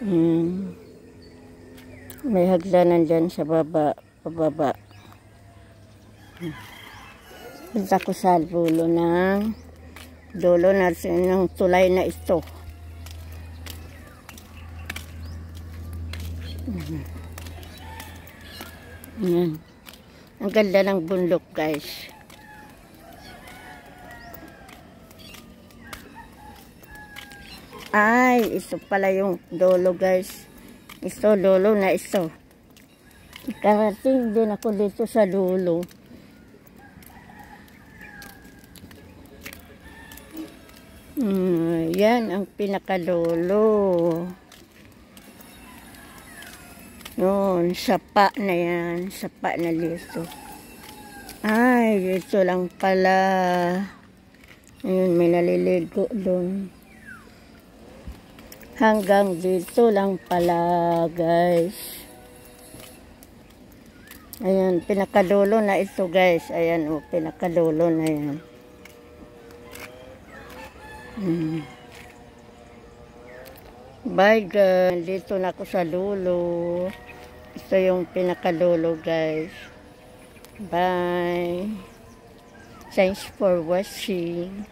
Ayan. May hagdanan dyan sa baba, pababa. Punta ko sa dulo ng tulay na ito. Ayan. Ang ganda ng bundok, guys. Ay, ito pala yung dulo, guys. Ito, dulo na ito. Karating din ako dito sa dulo. Yan ang pinakadulo. Yun, sapa na yan. Sapa na dito. Ay, ito lang pala. Ayun, may naliligo doon. Hanggang dito lang pala, guys. Ayan, pinakadulo na ito, guys. Ayan, pinakadulo na yan. Bye, guys. Dito na ako sa dulo. Ito yung pinakadulo, guys. Bye. Thanks for watching.